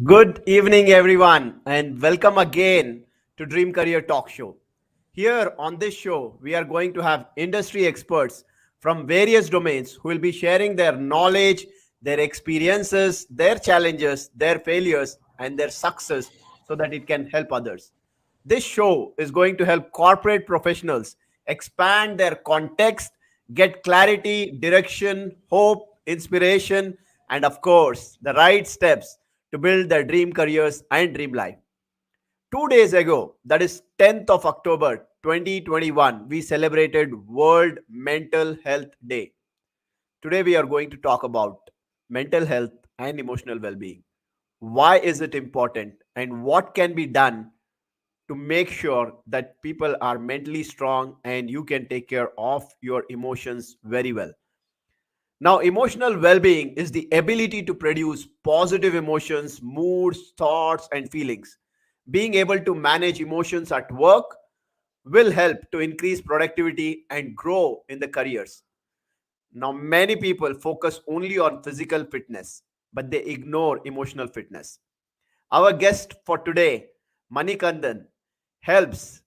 Good evening, everyone, and welcome again to Dream Career Talk Show. Here on this show, we are going to have industry experts from various domains who will be sharing their knowledge, their experiences, their challenges, their failures, and their success so that it can help others. This show is going to help corporate professionals expand their context, get clarity, direction, hope, inspiration, and of course, the right steps to build their dream careers and dream life. 2 days ago, that is 10th of October 2021, we celebrated World Mental Health Day. Today, we are going to talk about mental health and emotional well being. Why is it important and what can be done to make sure that people are mentally strong and you can take care of your emotions very well? Now, emotional well being is the ability to produce positive emotions, moods, thoughts, and feelings. Being able to manage emotions at work will help to increase productivity and grow in the careers. Now, many people focus only on physical fitness, but they ignore emotional fitness. Our guest for today, Manikandan, helps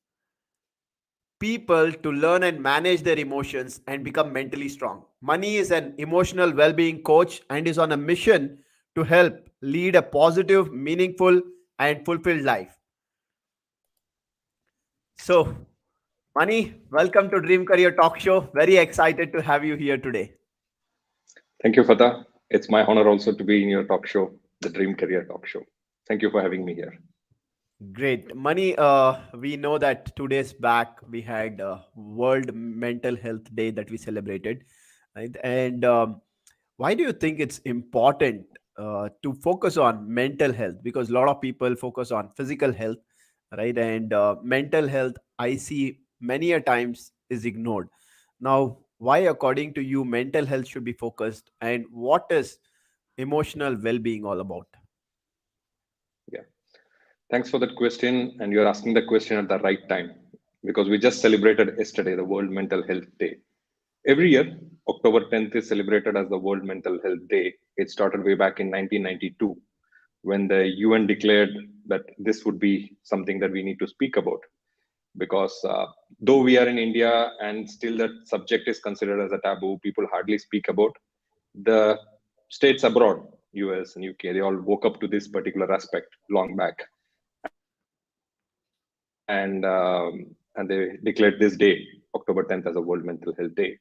people to learn and manage their emotions and become mentally strong. Mani is an emotional well being coach and is on a mission to help lead a positive, meaningful, and fulfilled life. So, Mani, welcome to Dream Career Talk Show. Very excited to have you here today. Thank you, Fatah. It's my honor also to be in your talk show, the Dream Career Talk Show. Thank you for having me here. Great. Mani, we know that 2 days back we had World Mental Health Day that we celebrated. Right? And why do you think it's important to focus on mental health? Because a lot of people focus on physical health, right? And mental health, I see many a times is ignored. Now, why, according to you, mental health should be focused, and what is emotional well-being all about? Yeah. Thanks for that question. And you're asking the question at the right time because we just celebrated yesterday the World Mental Health Day. Every year, October 10th is celebrated as the World Mental Health Day. It started way back in 1992 when the UN declared that this would be something that we need to speak about. Because though we are in India and still that subject is considered as a taboo, people hardly speak about the states abroad, US and UK. They all woke up to this particular aspect long back, and they declared this day, October 10th, as a World Mental Health Day.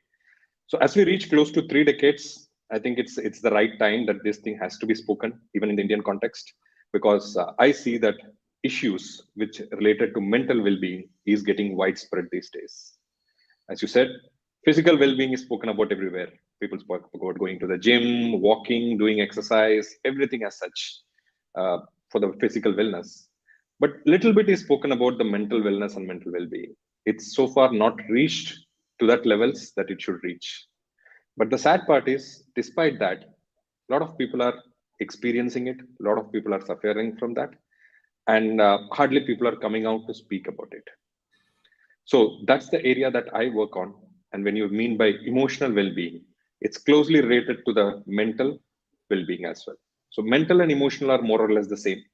So as we reach close to 3 decades, I think it's the right time that this thing has to be spoken, even in the Indian context, because I see that issues which related to mental well-being is getting widespread these days. As you said, physical well-being is spoken about everywhere. People spoke about going to the gym, walking, doing exercise, everything as such uh, for the physical wellness. But little bit is spoken about the mental wellness and mental well-being. It's so far not reached to that levels that it should reach. But the sad part is, despite that, a lot of people are experiencing it. A lot of people are suffering from that, and hardly people are coming out to speak about it. So that's the area that I work on. And when you mean by emotional well-being, it's closely related to the mental well-being as well. So mental and emotional are more or less the same.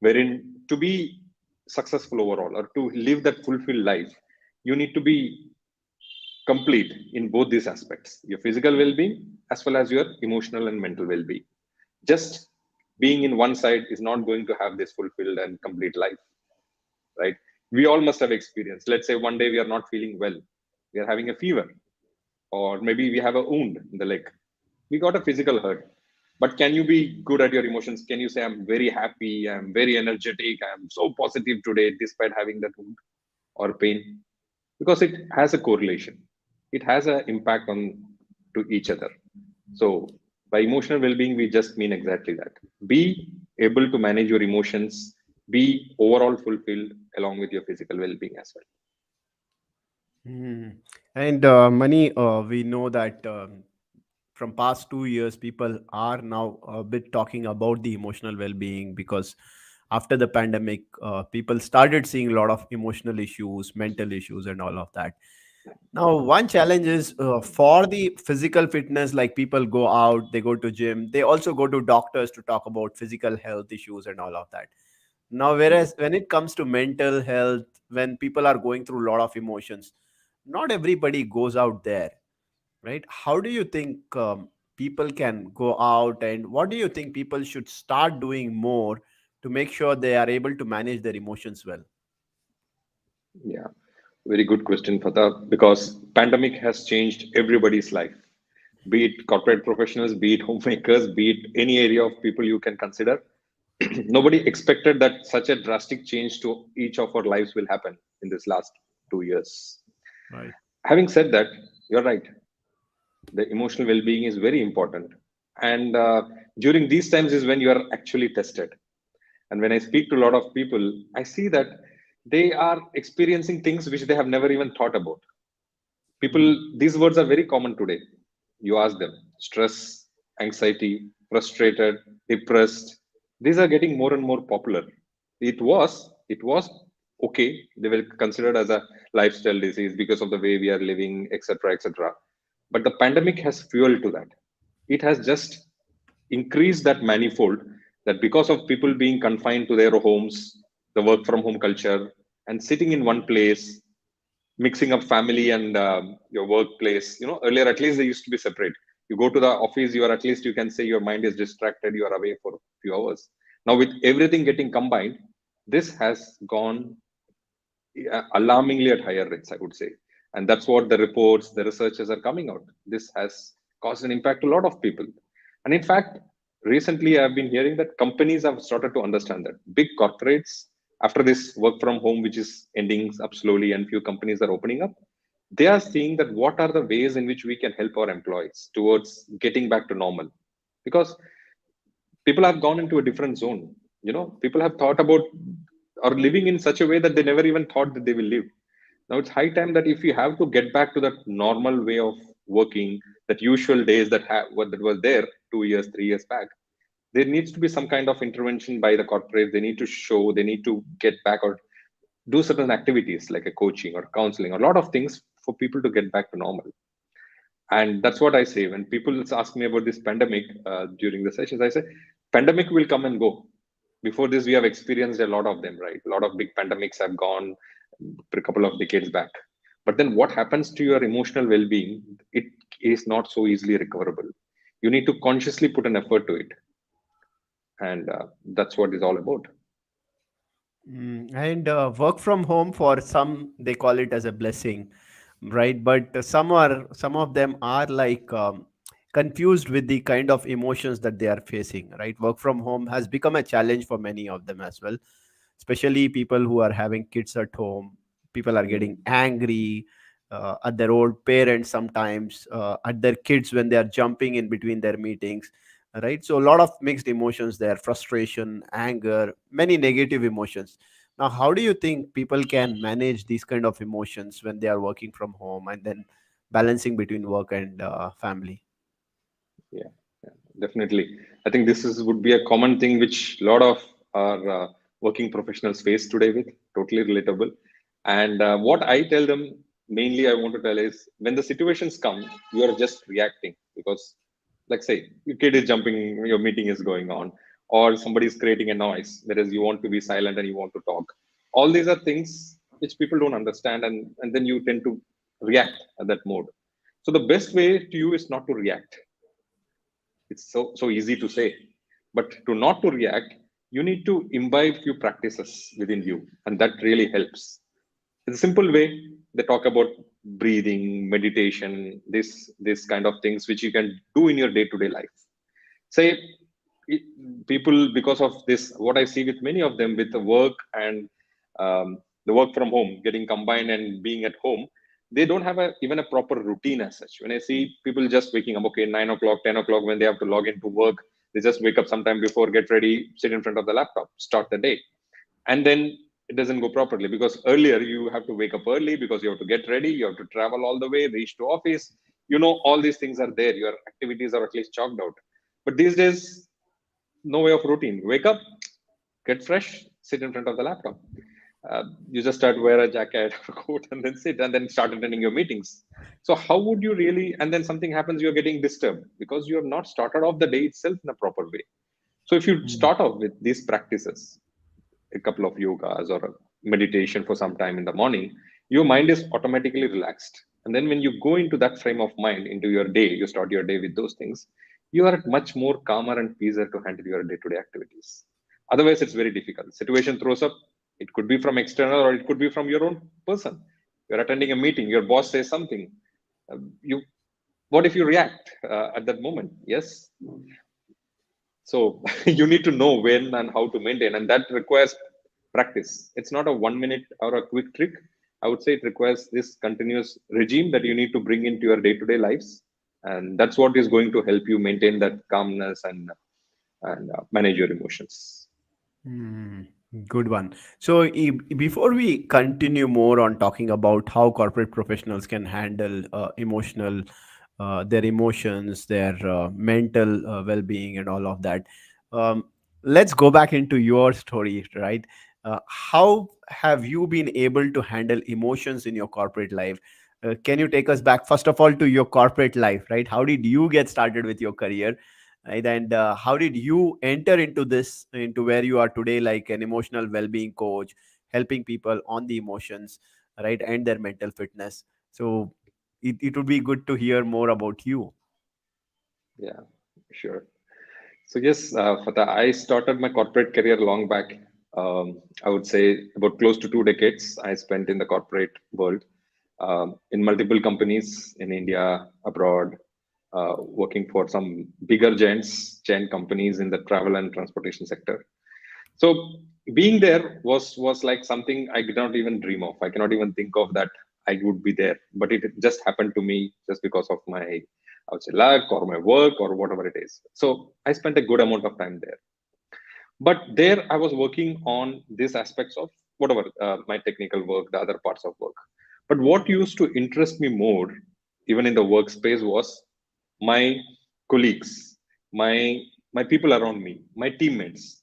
Wherein to be successful overall or to live that fulfilled life, you need to be complete in both these aspects, your physical well-being as well as your emotional and mental well-being. Just being in one side is not going to have this fulfilled and complete life, right? We all must have experienced, let's say one day we are not feeling well, we are having a fever, or maybe we have a wound in the leg, we got a physical hurt. But can you be good at your emotions? Can you say, I'm very happy, I'm very energetic, I'm so positive today despite having that wound or pain? Because it has a correlation, it has an impact on to each other. So by emotional well-being we just mean exactly that: be able to manage your emotions, be overall fulfilled along with your physical well-being as well. Hmm. And Mani, we know that from past 2 years, people are now a bit talking about the emotional well-being because after the pandemic, people started seeing a lot of emotional issues, mental issues, and all of that. Now, one challenge is for the physical fitness, like people go out, they go to gym, they also go to doctors to talk about physical health issues and all of that. Now, whereas when it comes to mental health, when people are going through a lot of emotions, not everybody goes out there, right? How do you think people can go out, and what do you think people should start doing more to make sure they are able to manage their emotions well? Yeah, very good question, Fatah, because pandemic has changed everybody's life, be it corporate professionals, be it homemakers, be it any area of people you can consider. Nobody expected that such a drastic change to each of our lives will happen in this last 2 years. Right. Having said that, you're right. The emotional well-being is very important, and during these times is when you are actually tested. And when I speak to a lot of people, I see that they are experiencing things which they have never even thought about. People, Mm. these words are very common today. You ask them: stress, anxiety, frustrated, depressed. These are getting more and more popular. It was okay, they were considered as a lifestyle disease because of the way we are living, etc., etc. But the pandemic has fuel to that. It has just increased that manifold, that because of people being confined to their homes, the work from home culture, and sitting in one place, mixing up family and your workplace. Earlier at least they used to be separate. You go to the office, you are, at least you can say your mind is distracted, you are away for a few hours. Now with everything getting combined, this has gone alarmingly at higher rates, I would say. And that's what the reports, the researchers are coming out. This has caused an impact to a lot of people. And in fact, recently I've been hearing that companies have started to understand that. Big corporates, after this work from home which is ending up slowly and few companies are opening up, they are seeing that what are the ways in which we can help our employees towards getting back to normal. Because people have gone into a different zone. People have thought about or living in such a way that they never even thought that they will live. Now it's high time that if you have to get back to that normal way of working, that usual days that was there 2 years, 3 years back, there needs to be some kind of intervention by the corporate. They need to show, they need to get back or do certain activities like a coaching or counseling, a lot of things for people to get back to normal. And that's what I say when people ask me about this pandemic during the sessions. I say pandemic will come and go. Before this we have experienced a lot of them, right? A lot of big pandemics have gone a couple of decades back. But then what happens to your emotional well-being? It is not so easily recoverable. You need to consciously put an effort to it, and that's what it's all about. And work from home, for some they call it as a blessing, right? But some of them are like confused with the kind of emotions that they are facing, right? Work from home has become a challenge for many of them as well, especially people who are having kids at home. People are getting Mm. angry at their old parents sometimes, at their kids when they are jumping in between their meetings, right? So a lot of mixed emotions there: frustration, anger, many negative emotions. Now, how do you think people can manage these kind of emotions when they are working from home and then balancing between work and family? Yeah, yeah, definitely. I think this is would be a common thing which a lot of our working professionals face today with, totally relatable. And what I tell them mainly, I want to tell is when the situations come, you are just reacting because, like, say, your kid is jumping, your meeting is going on, or somebody is creating a noise, whereas you want to be silent and you want to talk. All these are things which people don't understand, and then you tend to react at that mode. So the best way to you is not to react. It's so easy to say, but to not to react, you need to imbibe few practices within you, and that really helps. In a simple way, they talk about breathing, meditation, this kind of things which you can do in your day-to-day life. Say it, people, because of this, what I see with many of them, with the work and the work from home getting combined and being at home, they don't have even a proper routine as such. When I see people just waking up, okay, 9 o'clock, 10 o'clock, when they have to log into work, they just wake up sometime before, get ready, sit in front of the laptop, start the day, and then it doesn't go properly because earlier you have to wake up early because you have to get ready, you have to travel all the way, reach to office. All these things are there, your activities are at least chalked out. But these days, no way of routine. Wake up, get fresh, sit in front of the laptop. You just start wear a jacket or coat and then sit and then start attending your meetings. So how would you really? And then something happens, you're getting disturbed because you have not started off the day itself in a proper way. So if you Mm. start off with these practices, a couple of yogas or a meditation for some time in the morning, your mind is automatically relaxed. And then when you go into that frame of mind into your day, you start your day with those things, you are much more calmer and easier to handle your day-to-day activities. Otherwise, it's very difficult. Situation throws up. It could be from external or it could be from your own person. You're attending a meeting, your boss says something. You, what if you react at that moment? Yes, so you need to know when and how to maintain, and that requires practice. It's not a 1 minute or a quick trick. I would say it requires this continuous regime that you need to bring into your day-to-day lives, and that's what is going to help you maintain that calmness and manage your emotions. Hmm, good one. So, before we continue more on talking about how corporate professionals can handle their emotions, their mental well-being, and all of that, um, let's go back into your story, right? How have you been able to handle emotions in your corporate life? Can you take us back, first of all, to your corporate life, right? How did you get started with your career? Right, and how did you enter into this, into where you are today, like an emotional well-being coach, helping people on the emotions, right, and their mental fitness? So it would be good to hear more about you. Yeah, sure. So yes, Fatah, I started my corporate career long back. I would say about close to 2 decades I spent in the corporate world, in multiple companies in India, abroad, working for some bigger giants, giant companies in the travel and transportation sector. So being there was like something I did not even dream of. I cannot even think of that I would be there, but it just happened to me just because of my, I would say, luck or my work or whatever it is. So I spent a good amount of time there. But there I was working on these aspects of whatever, my technical work, the other parts of work. But what used to interest me more, even in the workspace, was my colleagues, my my people around me, my teammates,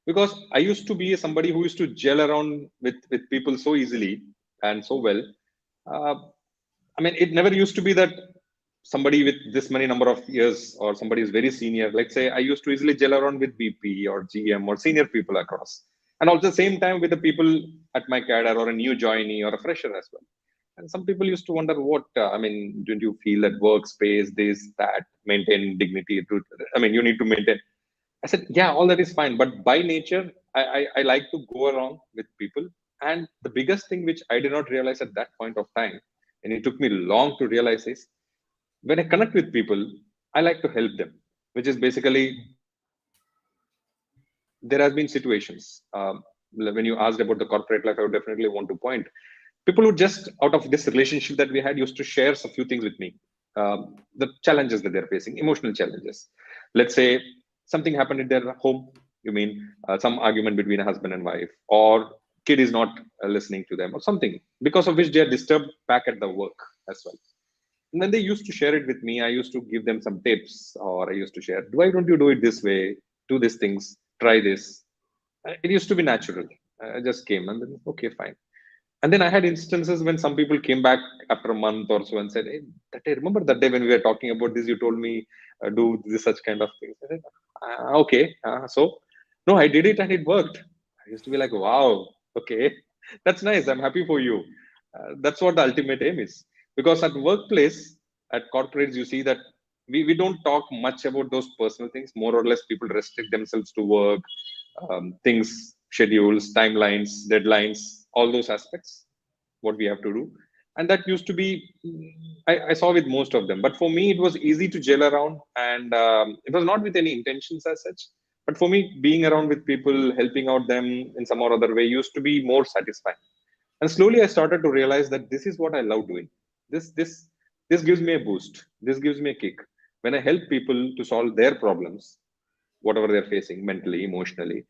because I used to be somebody who used to gel around with people so easily and so well. uh, I mean, it never used to be that somebody with this many number of years or somebody is very senior. Let's say I used to easily gel around with VP or GM or senior people across, and also the same time with the people at my cadre or a new joinee or a fresher as well. And some people used to wonder, what I mean, don't you feel that workspace, this, that, maintain dignity? I mean, you need to maintain. I said, yeah, all that is fine. But by nature, I like to go around with people. And the biggest thing which I did not realize at that point of time, and it took me long to realize, is when I connect with people, I like to help them, which is basically, there has been situations. When you asked about the corporate life, I would definitely want to point. People who just out of this relationship that we had used to share a few things with me. The challenges that they're facing, emotional challenges. Let's say something happened in their home. You mean some argument between a husband and wife, or kid is not listening to them, or something because of which they are disturbed back at the work as well. And when they used to share it with me, I used to give them some tips, or I used to share, why don't you do it this way? Do these things, try this. It used to be natural. I just came and then, okay, fine. And then I had instances when some people came back after a month or so and said, hey, that day, remember that day when we were talking about this, you told me do this such kind of things. I said, okay. So, no, I did it and it worked. I used to be like, wow, okay, that's nice. I'm happy for you. That's what the ultimate aim is. Because at workplace, at corporates, you see that we don't talk much about those personal things. More or less, people restrict themselves to work, things, schedules, timelines, deadlines, all those aspects, what we have to do. And that used to be, I saw with most of them. But for me, it was easy to gel around, and it was not with any intentions as such. But for me, being around with people, helping out them in some or other way used to be more satisfying. And slowly, I started to realize that this is what I love doing. This this this gives me a boost. This gives me a kick. When I help people to solve their problems, whatever they're facing mentally, emotionally,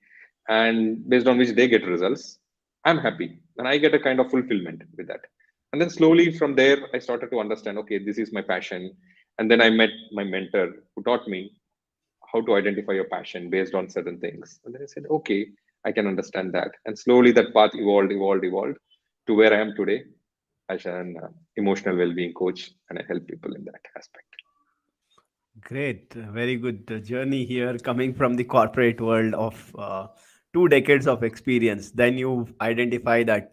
and based on which they get results, I'm happy and I get a kind of fulfillment with that. And then slowly from there, I started to understand, okay, this is my passion. And then I met my mentor who taught me how to identify your passion based on certain things. And then I said, okay, I can understand that. And slowly that path evolved to where I am today as an emotional well-being coach, and I help people in that aspect. Great, very good journey here coming from the corporate world of 2 decades of experience. Then you identify that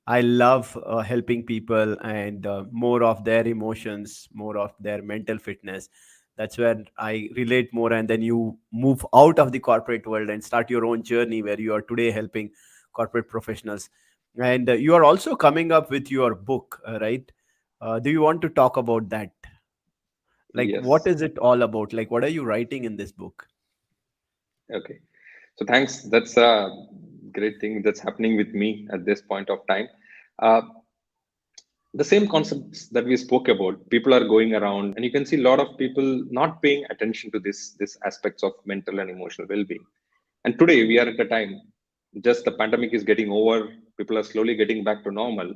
I love helping people and more of their emotions, more of their mental fitness. That's where I relate more. And then you move out of the corporate world and start your own journey where you are today helping corporate professionals. And you are also coming up with your book, right? Do you want to talk about that? Like, what Yes. is it all about? Like, what are you writing in this book? Okay. So thanks. That's a great thing that's happening with me at this point of time. Uh, the same concepts that we spoke about, people are going around, and you can see a lot of people not paying attention to this aspects of mental and emotional well-being. And today we are at a time, just the pandemic is getting over, people are slowly getting back to normal.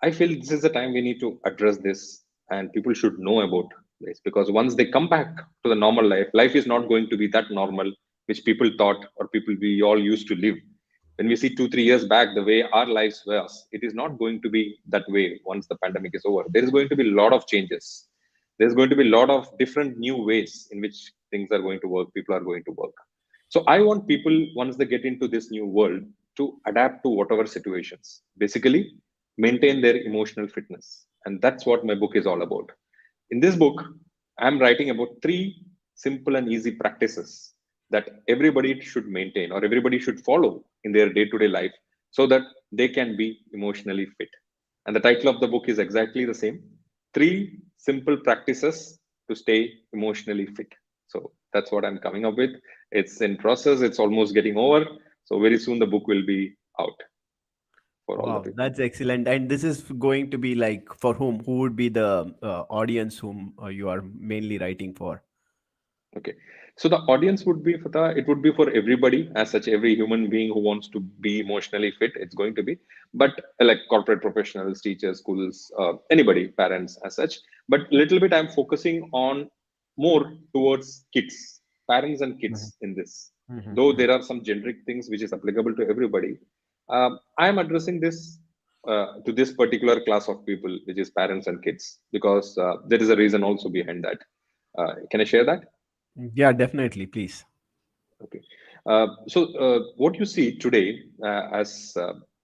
I feel this is the time we need to address this, and people should know about this, because once they come back to the normal life, life is not going to be that normal which people thought or people we all used to live. When we see 2 3 years back the way our lives was, it is not going to be that way. Once the pandemic is over, there is going to be a lot of changes. There's going to be a lot of different new ways in which things are going to work, people are going to work. So I want people, once they get into this new world, to adapt to whatever situations, basically maintain their emotional fitness. And that's what my book is all about. In this book, I'm writing about 3 simple and easy practices that everybody should maintain or everybody should follow in their day to day life so that they can be emotionally fit. And the title of the book is exactly the same: 3 simple practices to stay emotionally fit. So that's what I'm coming up with. It's in process, it's almost getting over. So very soon the book will be out for all the Wow, people. that's excellent. And this is going to be like for whom? Who would be the audience whom you are mainly writing for? Okay. So the audience would be for it would be for everybody, as such, every human being who wants to be emotionally fit, it's going to be. But like corporate professionals, teachers, schools, anybody, parents, as such. But little bit, I'm focusing on more towards kids, parents and Mhm, kids in this. mhm, Though mhm. there are some generic things which is applicable to everybody, I am addressing this to this particular class of people, which is parents and kids, because there is a reason also behind that. Can I share that? Yeah, definitely. Please. Okay. So what you see today as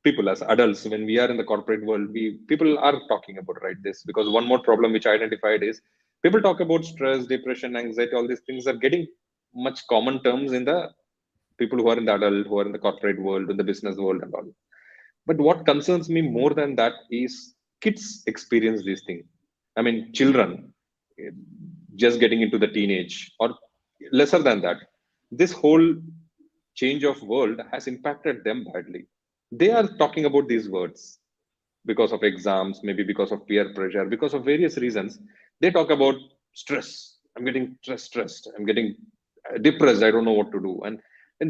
people, as adults, when we are in the corporate world, we people are talking about right this, because one more problem which I identified is people talk about stress, depression, anxiety. All these things are getting much common terms in the people who are in the adult, who are in the corporate world, in the business world, and all. But what concerns me more than that is kids experience these things. I mean, children eh, just getting into the teenage or lesser than that. This whole change of world has impacted them badly. They are talking about these words because of exams, maybe because of peer pressure, because of various reasons. They talk about stress. I'm getting stressed. I'm getting depressed. I don't know what to do. And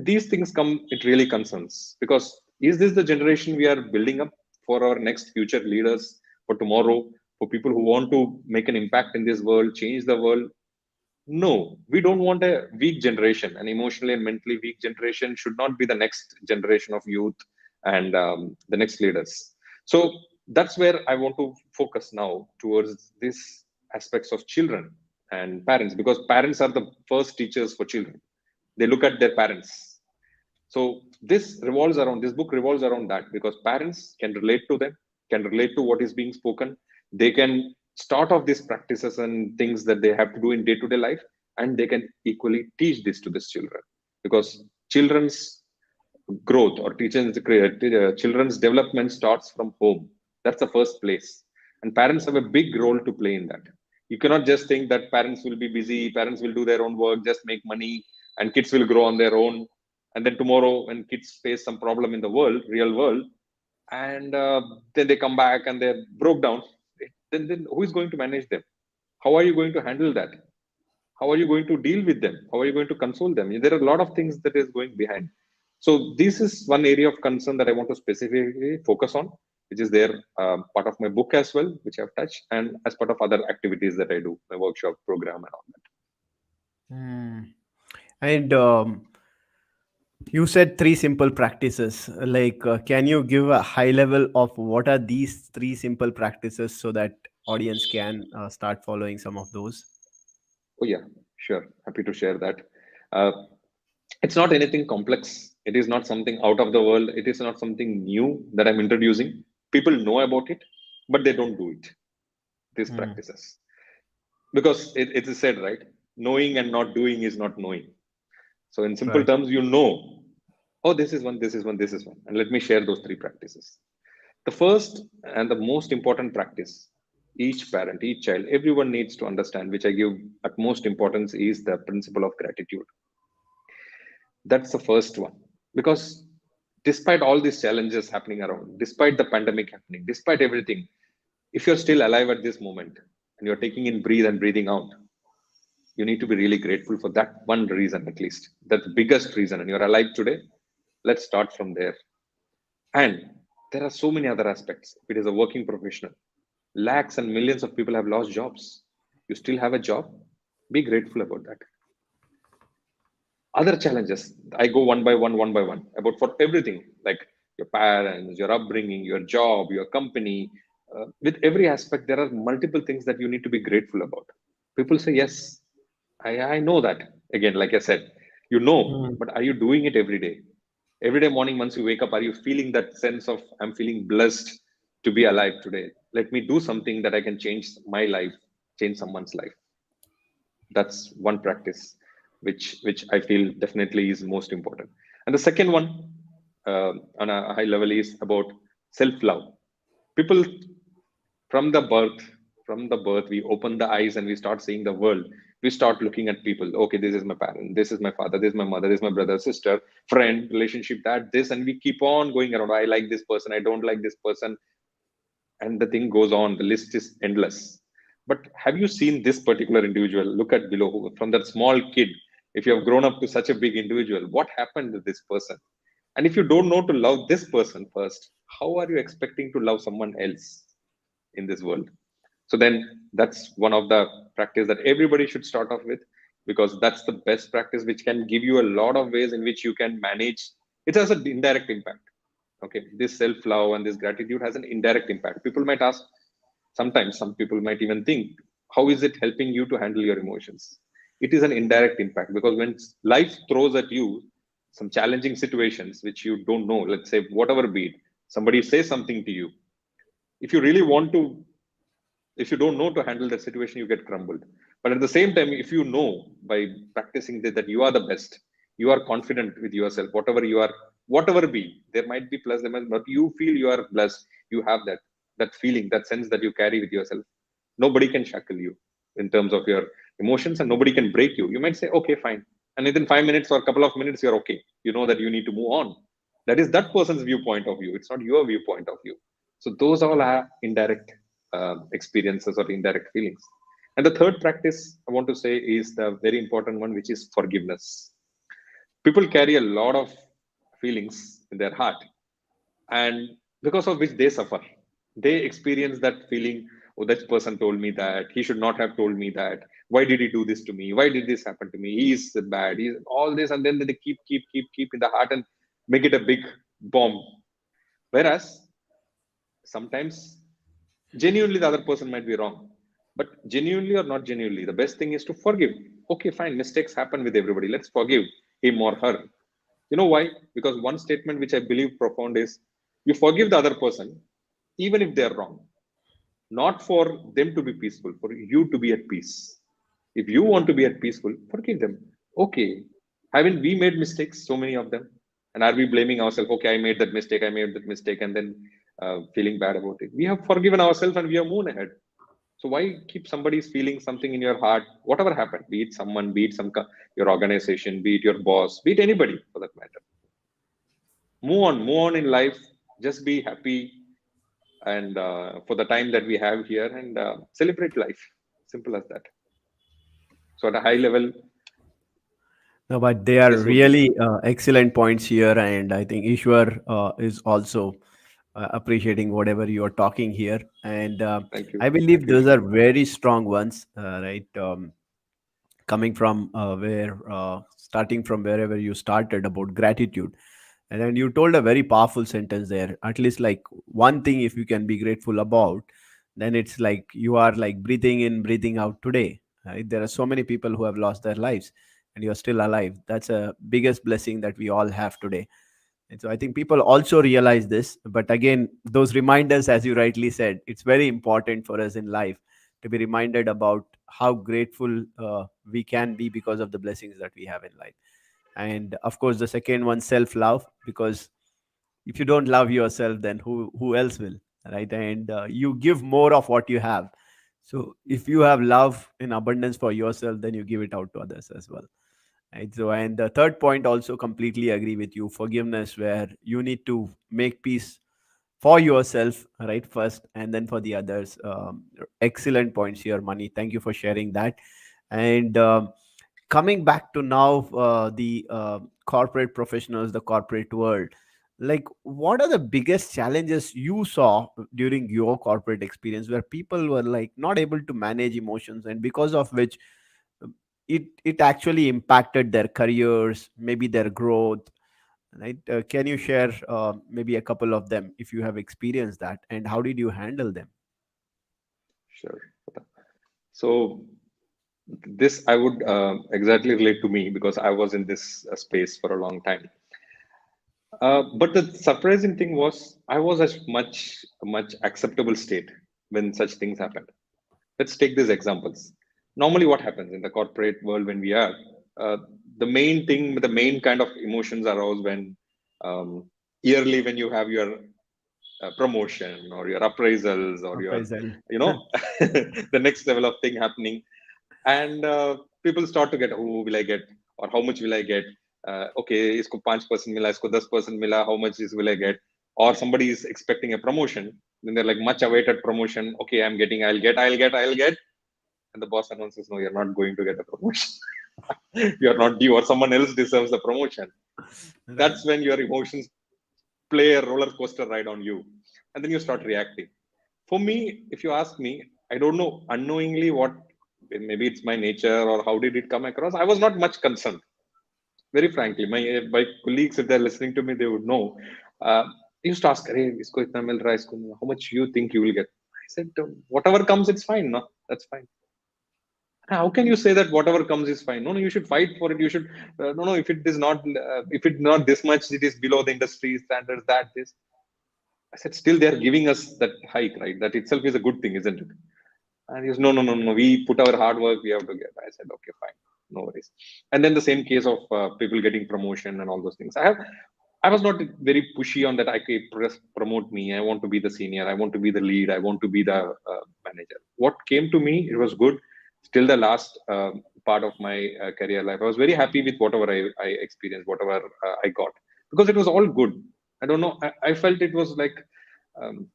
these things come. It really concerns, because is this the generation we are building up for our next future leaders for tomorrow, for people who want to make an impact in this world, change the world? No, we don't want a weak generation. An emotionally and mentally weak generation should not be the next generation of youth and the next leaders. So that's where I want to focus now towards these aspects of children and parents, because parents are the first teachers for children. They look at their parents. So this book revolves around that, because parents can relate to them, can relate to what is being spoken. They can start off these practices and things that they have to do in day-to-day life, and they can equally teach this to these children, because children's growth or children's development starts from home. That's the first place, and parents have a big role to play in that. You cannot just think that parents will be busy, parents will do their own work, just make money, and kids will grow on their own. And then tomorrow, when kids face some problem in the world, real world, and then they come back and they're broke down, then who is going to manage them? How are you going to handle that? How are you going to deal with them? How are you going to console them? There are a lot of things that is going behind. So this is one area of concern that I want to specifically focus on, which is there part of my book as well, which I've touched, and as part of other activities that I do, my workshop program and all that. Hmm. And You said three simple practices. Like, can you give a high level of what are these three simple practices so that audience can start following some of those? Oh yeah, sure. Happy to share that. Uh, it's not anything complex. It is not something out of the world. It is not something new that I'm introducing. People know about it, but they don't do it. These Hmm. practices, because it is said, right? Knowing and not doing is not knowing. So in simple Right. terms, you know, oh, this is one, this is one, this is one. And let me share those three practices. The first and the most important practice, each parent, each child, everyone needs to understand, which I give utmost importance, is the principle of gratitude. That's the first one. Because despite all these challenges happening around, despite the pandemic happening, despite everything, if you're still alive at this moment and you're taking in breathe and breathing out, you need to be really grateful for that one reason at least. That's the biggest reason. And you're alive today. Let's start from there. And there are so many other aspects. If it is a working professional, lakhs and millions of people have lost jobs. You still have a job. Be grateful about that. Other challenges, I go one by one, about for everything, like your parents, your upbringing, your job, your company. With every aspect, there are multiple things that you need to be grateful about. People say, yes, I know that. Again, like I said, you know, Hmm. but are you doing it every day? Every day morning, once you wake up, are you feeling that sense of, I'm feeling blessed to be alive today? Let me do something that I can change my life, change someone's life. That's one practice which I feel definitely is most important. And the second one, on a high level, is about self-love. People, from the birth from the birth, we open the eyes and we start seeing the world. We start looking at people. Okay, this is my parent, this is my father, this is my mother, this is my brother, sister, friend, relationship, that, this, and we keep on going around. I like this person, I don't like this person, and the thing goes on. The list is endless. But have you seen this particular individual? Look at below, from that small kid. If you have grown up to such a big individual, what happened to this person? And if you don't know to love this person first, how are you expecting to love someone else in this world? So then, that's one of the practice that everybody should start off with, because that's the best practice, which can give you a lot of ways in which you can manage. It has an indirect impact. Okay, this self-love and this gratitude has an indirect impact. People might ask, sometimes some people might even think, how is it helping you to handle your emotions? It is an indirect impact, because when life throws at you some challenging situations which you don't know, let's say whatever be it, somebody says something to you, if you really want to, if you don't know to handle that situation, you get crumbled. But at the same time, if you know by practicing this, that you are the best, you are confident with yourself, whatever you are, whatever be, there might be plus, there might, but you feel you are blessed. You have that feeling, that sense that you carry with yourself. Nobody can shackle you in terms of your emotions, and nobody can break you. You might say, okay, fine, and within 5 minutes or a couple of minutes, you're okay. You know that you need to move on. That is that person's viewpoint of view. It's not your viewpoint of view. So those all are indirect experiences or indirect feelings. And the third practice I want to say is the very important one, which is forgiveness. People carry a lot of feelings in their heart, and because of which they suffer. They experience that feeling, oh, that person told me that, he should not have told me that, why did he do this to me, why did this happen to me, he's bad, he's all this, and then they keep in the heart and make it a big bomb. Whereas sometimes genuinely the other person might be wrong, but genuinely or not genuinely, the best thing is to forgive. Okay, fine, mistakes happen with everybody, let's forgive him or her. You know why? Because one statement which I believe profound is, you forgive the other person even if they are wrong, not for them to be peaceful, for you to be at peace. If you want to be at peaceful, forgive them. Okay, haven't we made mistakes, so many of them? And are we blaming ourselves? Okay, I made that mistake, I made that mistake, and then feeling bad about it. We have forgiven ourselves and we have moved ahead. So why keep somebody's feeling something in your heart, whatever happened, be it someone, be it your organization, be it your boss, be it anybody for that matter. Move on in life. Just be happy, and for the time that we have here, and celebrate life. Simple as that. So at a high level, No, but they are this would be. really excellent points here, and I think Ishwar is also appreciating whatever you are talking here, and Thank you, I thank believe you, those are Ishwar. very strong ones, right? coming from where starting from wherever you started about gratitude. And then you told a very powerful sentence there. At least like one thing, if you can be grateful about, then it's like you are like breathing in, breathing out today. Right? There are so many people who have lost their lives, and you're still alive. That's a biggest blessing that we all have today. And so I think people also realize this. But again, those reminders, as you rightly said, it's very important for us in life to be reminded about how grateful we can be because of the blessings that we have in life. And of course, the second one, self love, because if you don't love yourself, then who else will, right? And you give more of what you have. So if you have love in abundance for yourself, then you give it out to others as well. Right. So, and the third point, also completely agree with you, forgiveness, where you need to make peace for yourself, right, first, and then for the others. Excellent points here, Money. Thank you for sharing that. And coming back to now, the corporate professionals, the corporate world, like what are the biggest challenges you saw during your corporate experience where people were like not able to manage emotions, and because of which it actually impacted their careers, maybe their growth, right? Can you share maybe a couple of them if you have experienced that, and how did you handle them? Sure. So this I would exactly relate to me because I was in this space for a long time. But the surprising thing was I was at much acceptable state when such things happened. Let's take these examples. Normally, what happens in the corporate world when we are uh, the main kind of emotions arouse when yearly when you have your promotion or your appraisals or your Appraisal. you know the next level of thing happening, and people start to get who will I get or how much will I get. Okay, isko 5% mila, isko 10% mila, how much is will I get? Or somebody is expecting a promotion, then they're like much awaited promotion. Okay, I'm getting, I'll get, and the boss announces, no, you're not going to get a promotion. You're not due, or someone else deserves the promotion. Right. That's when your emotions play a roller coaster ride on you, and then you start reacting. For me, if you ask me, I don't know unknowingly what, maybe it's my nature or how did it come across. I was not much concerned, very frankly. My colleagues, if they're listening to me, they would know. uh, I used to ask, "Arey, isko itna mil raha hai, isko, how much you think you will get?" I said, whatever comes, it's fine, no, that's fine. How can you say that whatever comes is fine? No, no, you should fight for it. You should, no, no, if it is not, if it's not this much, it is below the industry standards, that this. I said, still they are giving us that hike, right? That itself is a good thing, isn't it? And he goes, no, no, no, no. We put our hard work, we have to get. I said, okay, fine, no worries. And then the same case of people getting promotion and all those things. I was not very pushy on that. I can promote me. I want to be the senior. I want to be the lead. I want to be the manager. What came to me, it was good. Still, the last part of my career life, I was very happy with whatever I experienced, whatever I got, because it was all good. I don't know. I felt it was like um,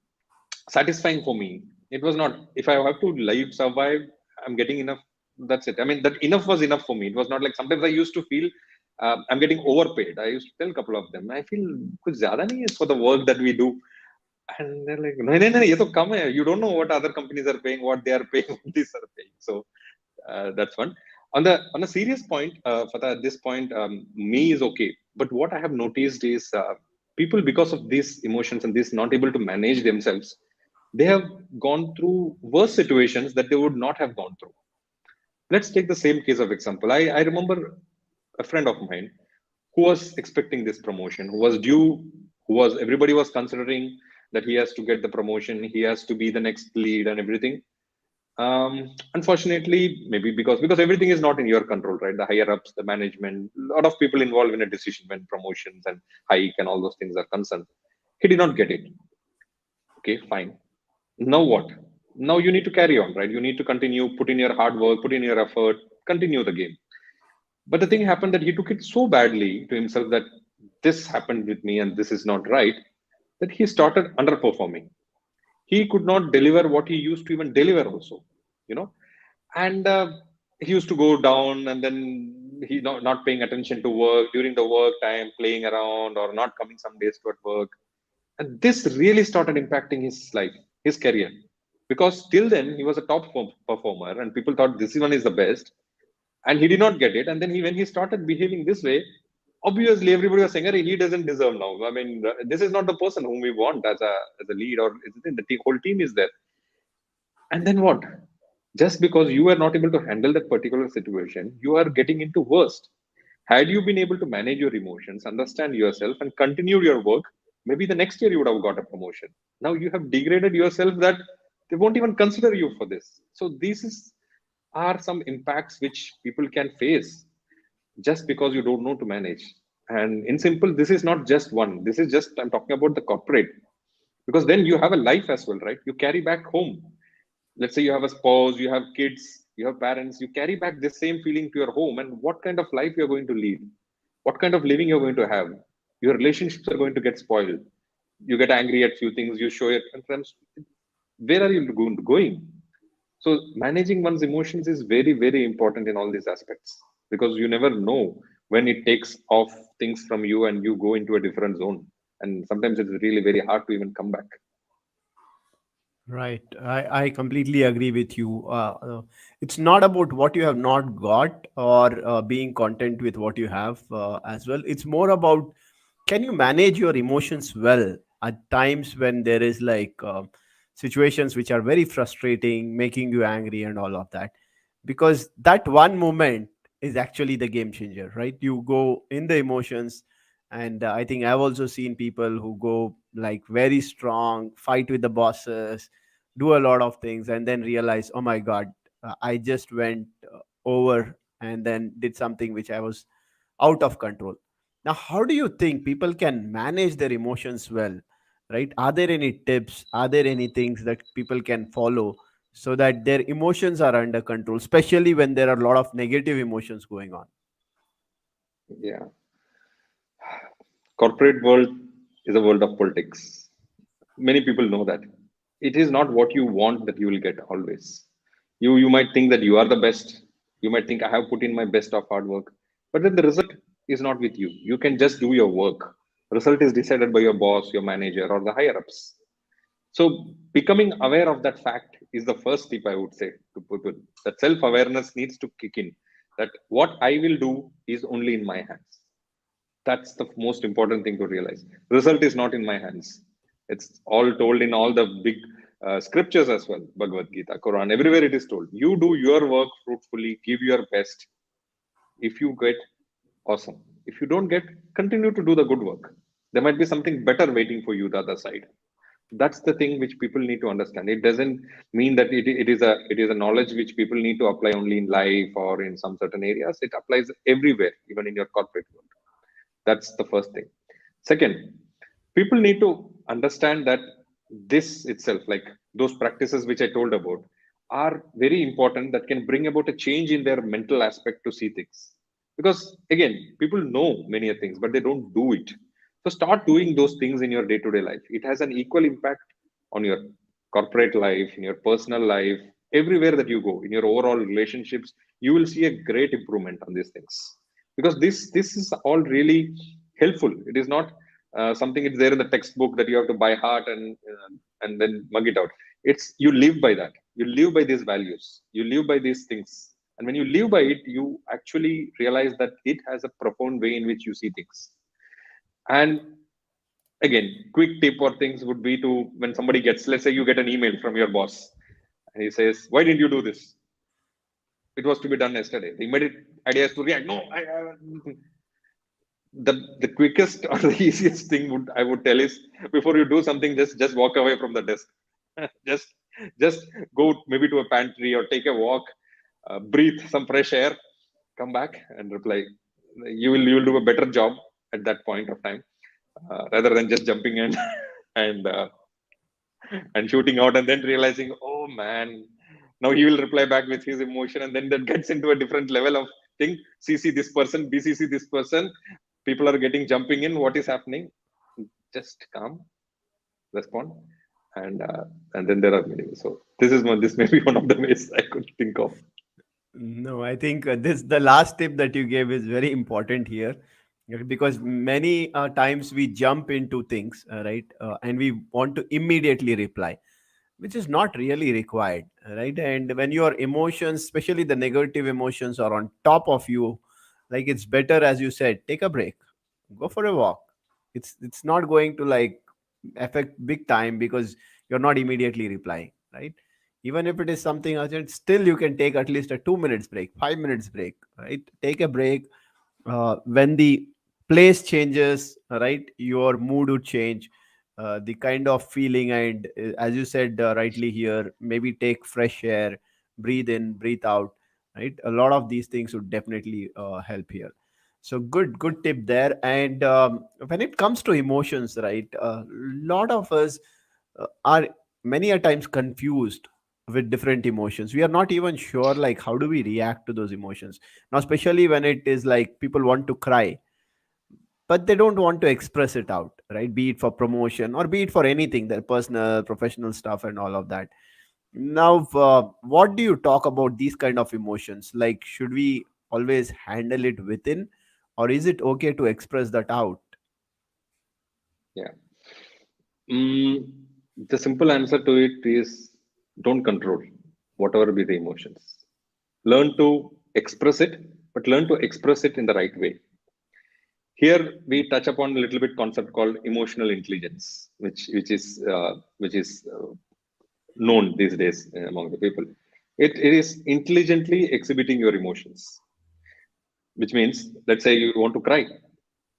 satisfying for me. It was not, if I have to live, survive, I'm getting enough. That's it. I mean, that enough was enough for me. It was not like sometimes I used to feel I'm getting overpaid. I used to tell a couple of them, I feel kuch zyada nahi is for the work that we do. And they're like, no, no, no, ye to kam hai. You don't know what other companies are paying, what they are paying, what these are paying. So that's one. On a serious point, Fatah, at this point, me is okay. But what I have noticed is people, because of these emotions and this not able to manage themselves, they have gone through worse situations that they would not have gone through. Let's take the same case of example. I remember a friend of mine who was expecting this promotion, who was due, who was, everybody was considering that he has to get the promotion, he has to be the next lead and everything. Unfortunately, maybe because everything is not in your control, right? The higher ups, the management, a lot of people involved in a decision when promotions and hike and all those things are concerned. He did not get it. Okay, fine. Now what? Now you need to carry on, right? You need to continue, put in your hard work, put in your effort, continue the game. But the thing happened that he took it so badly to himself that this happened with me and this is not right, that he started underperforming. He could not deliver what he used to even deliver also, you know. And he used to go down, and then he not paying attention to work during the work time, playing around or not coming some days to at work. And this really started impacting his life, his career, because till then he was a top performer and people thought this one is the best. and he did not get it. And then when he started behaving this way, obviously everybody was saying, "Arey, he doesn't deserve now. I mean, this is not the person whom we want as a lead, or whole team is there." And then what? Just because you are not able to handle that particular situation, you are getting into worst. Had you been able to manage your emotions, understand yourself, and continue your work, maybe the next year you would have got a promotion. Now you have degraded yourself that they won't even consider you for this. So are some impacts which people can face just because you don't know to manage. And in simple, this is not just one. This is just, I'm talking about the corporate, because then you have a life as well, right? You carry back home. Let's say you have a spouse, you have kids, you have parents, you carry back the same feeling to your home, and what kind of life you're going to lead, what kind of living you're going to have. Your relationships are going to get spoiled. You get angry at few things, you show your concerns. Where are you going? So managing one's emotions is very, very important in all these aspects, because you never know when it takes off things from you and you go into a different zone. And sometimes it's really very hard to even come back. Right. I completely agree with you. It's not about what you have not got or being content with what you have as well. It's more about, can you manage your emotions well at times when there is like situations which are very frustrating, making you angry, and all of that. Because that one moment is actually the game changer, right? You go in the emotions, and I think I've also seen people who go like very strong, fight with the bosses, do a lot of things, and then realize, oh my god, I just went over and then did something which I was out of control. Now, how do you think people can manage their emotions well, right? Are there any tips, are there any things that people can follow so that their emotions are under control, especially when there are a lot of negative emotions going on? Yeah. Corporate world is a world of politics. Many people know that. It is not what you want that you will get always. You might think that you are the best. You might think I have put in my best of hard work, but then the result is not with you. You can just do your work. Result is decided by your boss, your manager, or the higher ups. So becoming aware of that fact is the first tip I would say to people. That self-awareness needs to kick in. That what I will do is only in my hands. That's the most important thing to realize. Result is not in my hands. It's all told in all the big scriptures as well. Bhagavad Gita, Quran, everywhere it is told. You do your work fruitfully, give your best. If you get, awesome. If you don't get, continue to do the good work. There might be something better waiting for you the other side. That's the thing which people need to understand. It doesn't mean that it is a knowledge which people need to apply only in life or in some certain areas. It applies everywhere, even in your corporate world. That's the first thing. Second, people need to understand that this itself, like those practices which I told about, are very important, that can bring about a change in their mental aspect to see things. Because again, people know many things, but they don't do it. So start doing those things in your day to day life. It has an equal impact on your corporate life, in your personal life, everywhere that you go, in your overall relationships, you will see a great improvement on these things. Because this is all really helpful. It is not something it's there in the textbook that you have to buy heart and then mug it out. It's you live by that. You live by these values. You live by these things. And when you live by it, you actually realize that it has a profound way in which you see things. And again, quick tip or things would be to, when somebody gets, let's say you get an email from your boss and he says, "Why didn't you do this? It was to be done yesterday." The immediate idea is to react. No, the quickest or the easiest thing would I would tell is, before you do something, just walk away from the desk. just just go maybe to a pantry or take a walk, breathe some fresh air, come back and reply. You will do a better job at that point of time, rather than just jumping in and and shooting out and then realizing, oh man, now he will reply back with his emotion, and then that gets into a different level of thing. CC this person, BCC this person, people are getting jumping in, what is happening? Just calm, respond, and then there are many. So this may be one of the ways I could think of. No, I think this the last tip that you gave is very important here, because many times we jump into things, right, and we want to immediately reply. which is not really required, right? And when your emotions, especially the negative emotions, are on top of you, like, it's better, as you said, take a break, go for a walk. It's not going to like affect big time because you're not immediately replying, right? Even if it is something urgent, still you can take at least a 2 minutes break, 5 minutes break, right? Take a break. When the place changes, right, your mood would change, the kind of feeling, and as you said rightly here, maybe take fresh air, breathe in, breathe out, right? A lot of these things would definitely help here. So good tip there. And when it comes to emotions, right, a lot of us are many a times confused with different emotions. We are not even sure like how do we react to those emotions. Now especially when it is like people want to cry, but they don't want to express it out, right? Be it for promotion or be it for anything, their personal professional stuff and all of that. Now what do you talk about these kind of emotions? Like, should we always handle it within, or is it okay to express that out? Yeah. Mm, the simple answer to it is don't control whatever be the emotions. Learn to express it, but learn to express it in the right way. Here we touch upon a little bit concept called emotional intelligence, which is known these days among the people. It is intelligently exhibiting your emotions, which means, let's say you want to cry,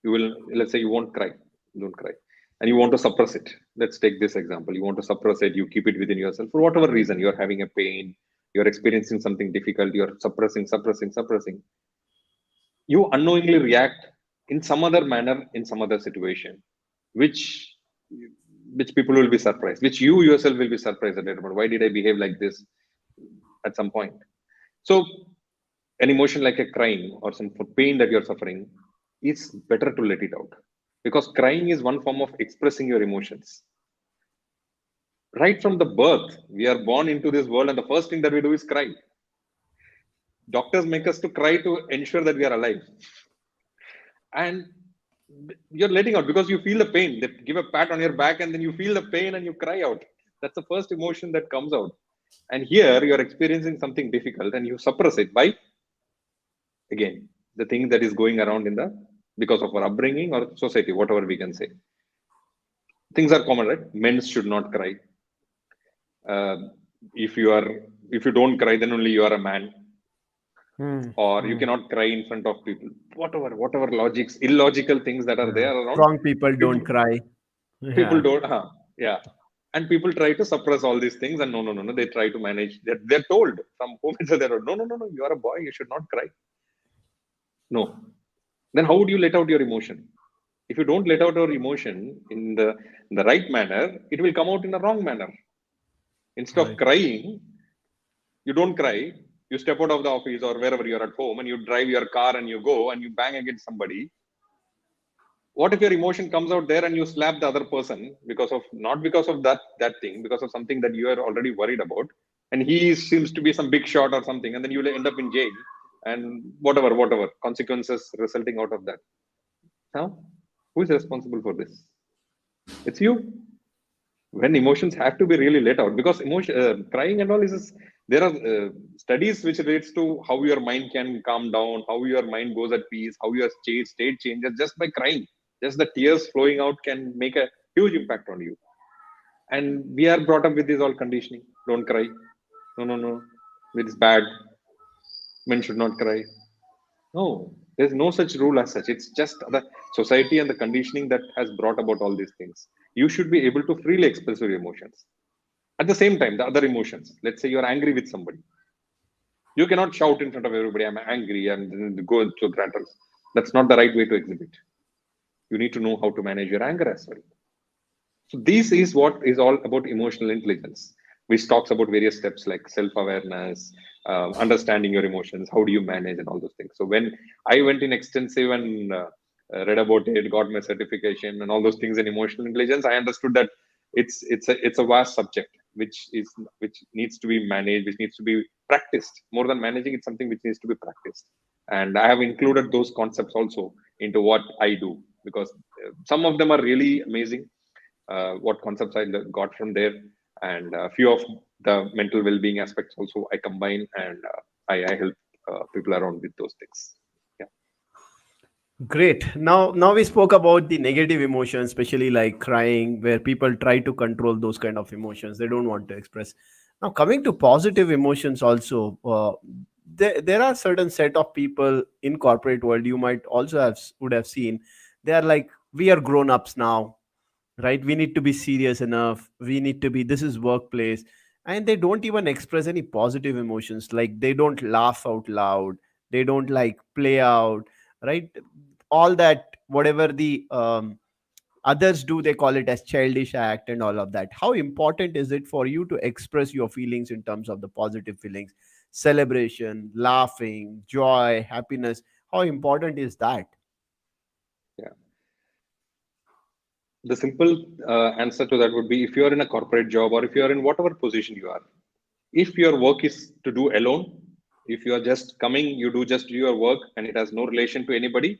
you will, let's say you won't cry, don't cry, and you want to suppress it. Let's take this example. You want to suppress it, you keep it within yourself for whatever reason. You're having a pain, you're experiencing something difficult, you're suppressing. You unknowingly react in some other manner in some other situation, which which people will be surprised, which you yourself will be surprised at it. But why did I behave like this at some point? So an emotion like a crying or some pain that you're suffering, it's better to let it out, because crying is one form of expressing your emotions. Right from the birth, we are born into this world, and the first thing that we do is cry. Doctors make us to cry to ensure that we are alive, and you're letting out because you feel the pain. They give a pat on your back, and then you feel the pain and you cry out. That's the first emotion that comes out. And here you're experiencing something difficult, and you suppress it by, again, the thing that is going around in the, because of our upbringing or society, whatever we can say. Things are common, right? Men should not cry. uh, if you are, if you don't cry, then only you are a man. Hmm. Or you Hmm. cannot cry in front of people. Whatever logics, illogical things that are Yeah. there around Strong people people. don't cry. People Yeah. don't, yeah. And people try to suppress all these things, and no, they try to manage. They're told from home, they're told, no, you are a boy, you should not cry. No. Then how would you let out your emotion? If you don't let out your emotion in the right manner, it will come out in the wrong manner. Instead of Right. crying, you don't cry, you step out of the office or wherever you're at home, and you drive your car and you go and you bang against somebody. What if your emotion comes out there and you slap the other person because of, not because of that thing, because of something that you are already worried about, and he seems to be some big shot or something, and then you will end up in jail, and whatever consequences resulting out of that. Now, who is responsible for this? It's you. When emotions have to be really let out, because emotion, crying and all there are studies which relates to how your mind can calm down, how your mind goes at peace, how your state changes just by crying. Just the tears flowing out can make a huge impact on you. And we are brought up with this all conditioning. Don't cry. No, it's bad. Men should not cry. No, there's no such rule as such. It's just the society and the conditioning that has brought about all these things. You should be able to freely express your emotions. At the same time, the other emotions, let's say you're angry with somebody. You cannot shout in front of everybody, I'm angry, and then go into grantals. That's not the right way to exhibit. You need to know how to manage your anger as well. So this is what is all about emotional intelligence, which talks about various steps like self-awareness, understanding your emotions, how do you manage, and all those things. So when I went in extensive and read about it, got my certification, and all those things in emotional intelligence, I understood that it's a vast subject which needs to be managed, which needs to be practiced. More than managing, it's something which needs to be practiced. And I have included those concepts also into what I do, because some of them are really amazing, what concepts I got from there. and a few of the mental well-being aspects also I combine, and I help people around with those things. Yeah. Great. Now we spoke about the negative emotions, especially like crying, where people try to control those kind of emotions. They don't want to express. Now, coming to positive emotions, also, there are certain set of people in corporate world you might also would have seen. They are like, we are grown ups now, right? We need to be serious enough. We need to be. This is workplace, and they don't even express any positive emotions. Like they don't laugh out loud. They don't like play out, right? All that whatever the others do, they call it as childish act and all of that. How important is it for you to express your feelings in terms of the positive feelings, celebration, laughing, joy, happiness? How important is that? Yeah. The simple answer to that would be, if you are in a corporate job or if you are in whatever position you are, if your work is to do alone, if you are just coming, you do just your work and it has no relation to anybody,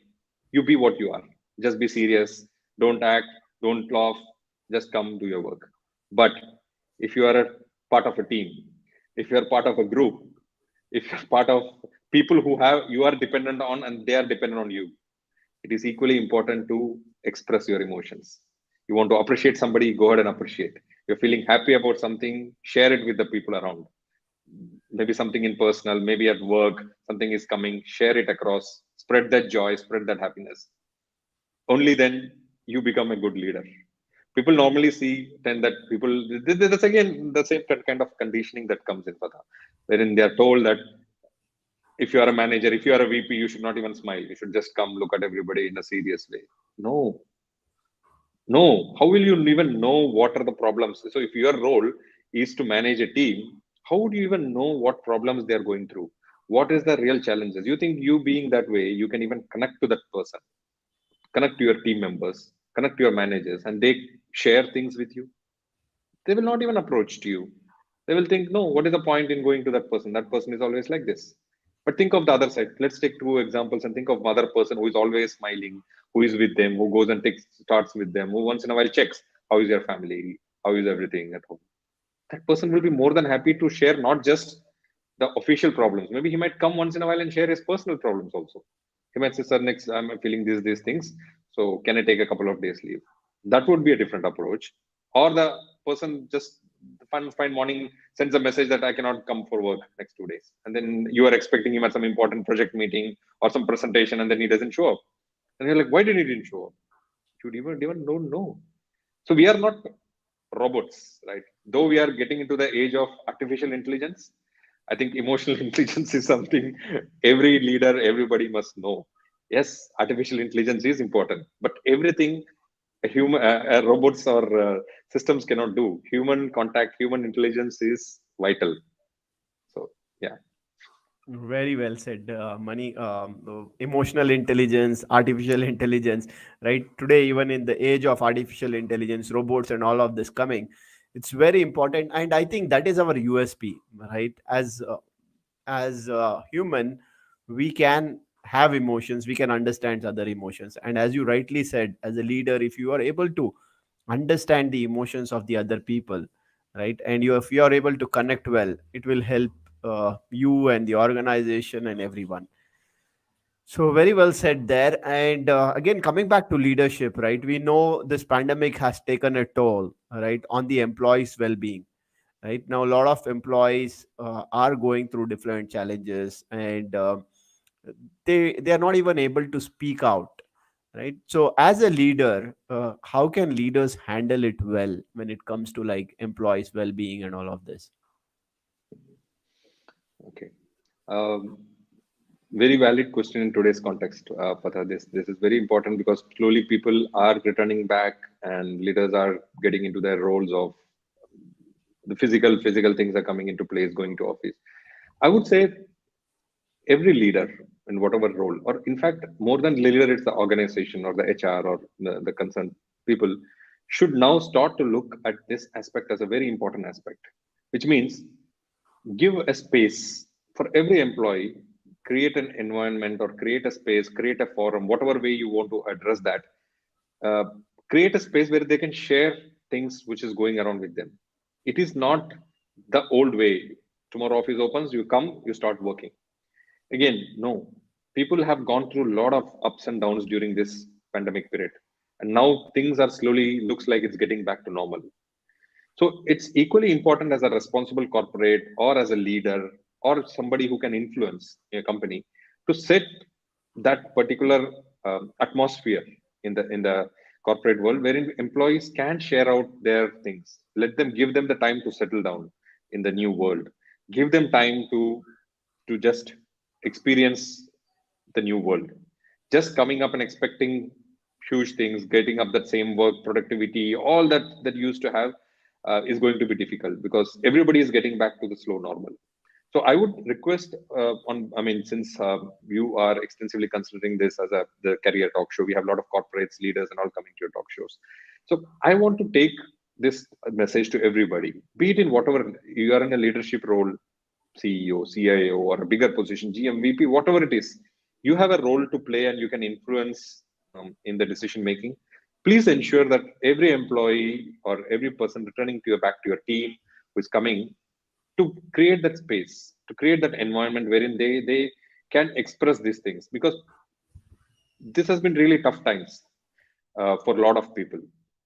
you be what you are. Just be serious. Don't act. Don't laugh. Just come do your work. But if you are a part of a team, if you are part of a group, if you're part of people who have you are dependent on and they are dependent on you, it is equally important to express your emotions. You want to appreciate somebody, go ahead and appreciate. You're feeling happy about something, share it with the people around. Maybe something in personal, maybe at work, something is coming, share it across, spread that joy, spread that happiness. Only then you become a good leader. People normally see then that people, that's again the same kind of conditioning that comes in, Fatah, wherein they are told that if you are a manager, if you are a VP, you should not even smile. You should just come look at everybody in a serious way. No, no. How will you even know what are the problems? So if your role is to manage a team, how would you even know what problems they are going through? What is the real challenges? You think you being that way, you can even connect to that person, connect to your team members, connect to your managers, and they share things with you. They will not even approach to you. They will think, no, what is the point in going to that person? That person is always like this. But think of the other side. Let's take two examples and think of other person who is always smiling, who is with them, who goes and takes starts with them, who once in a while checks how is your family, how is everything at home. That person will be more than happy to share not just the official problems. Maybe he might come once in a while and share his personal problems also. He might say, "Sir, next I'm feeling these things. So can I take a couple of days leave?" That would be a different approach. Or the person just fine morning sends a message that I cannot come for work next 2 days, and then you are expecting him at some important project meeting or some presentation, and then he doesn't show up, and you're like, "Why did he didn't show up?" You even don't know. So we are not robots, right? Though we are getting into the age of artificial intelligence, I think emotional intelligence is something every leader, everybody must know. Yes, artificial intelligence is important, but everything robots or systems cannot do. Human contact, human intelligence is vital. So yeah, Very well said, Money. Emotional intelligence, artificial intelligence, right? Today, even in the age of artificial intelligence, robots, and all of this coming, it's very important, and I think that is our USP, right? As human, we can have emotions, we can understand other emotions, and as you rightly said, as a leader, if you are able to understand the emotions of the other people, right, and if you are able to connect well, it will help you and the organization and everyone. So very well said there. And again, coming back to leadership, right, we know this pandemic has taken a toll, right, on the employees well-being. Right now, a lot of employees are going through different challenges, and they are not even able to speak out, right? So as a leader, how can leaders handle it well when it comes to like employees well-being and all of this? okay. Um, Very valid question in today's context, Fatah. This is very important because slowly people are returning back and leaders are getting into their roles of the physical things are coming into place, going to office. I would say every leader in whatever role, or in fact, more than leader, it's the organization or the HR or the concerned people should now start to look at this aspect as a very important aspect, which means give a space for every employee, create an environment or create a space, create a forum, whatever way you want to address that. uh, Create a space where they can share things which is going around with them. It is not the old way. Tomorrow office opens, you come, you start working. Again, no. People have gone through a lot of ups and downs during this pandemic period. And now things are slowly looks like it's getting back to normal. So it's equally important as a responsible corporate or as a leader or somebody who can influence a company to set that particular atmosphere in the corporate world wherein employees can share out their things. Let them give them the time to settle down in the new world. Give them time to just experience the new world. Just coming up and expecting huge things, getting up that same work productivity, all that you used to have is going to be difficult because everybody is getting back to the slow normal. So I would request I mean, since you are extensively considering this as the career talk show, we have a lot of corporates, leaders, and all coming to your talk shows. So I want to take this message to everybody, be it in whatever you are in a leadership role, CEO, CIO, or a bigger position, GM, VP, whatever it is, you have a role to play and you can influence in the decision making. Please ensure that every employee or every person returning to your back to your team who is coming to create that space, to create that environment wherein they can express these things because this has been really tough times for a lot of people,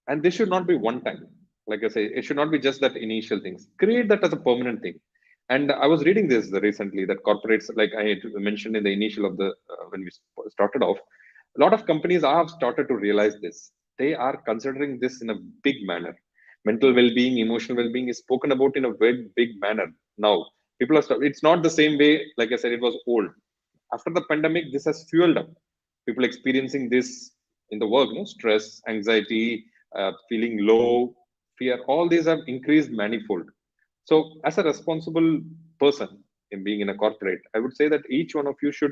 and this should not be one time. Like I say, it should not be just that initial things. Create that as a permanent thing. And I was reading this recently that corporates, like I had mentioned in the initial of the when we started off, a lot of companies have started to realize this. They are considering this in a big manner. Mental well-being, emotional well-being is spoken about in a very big manner now. People are it's not the same way, like I said, it was old. After the pandemic, this has fueled up people experiencing this in the work, no stress, anxiety, feeling low, fear, all these have increased manifold. So as a responsible person in being in a corporate, I would say that each one of you should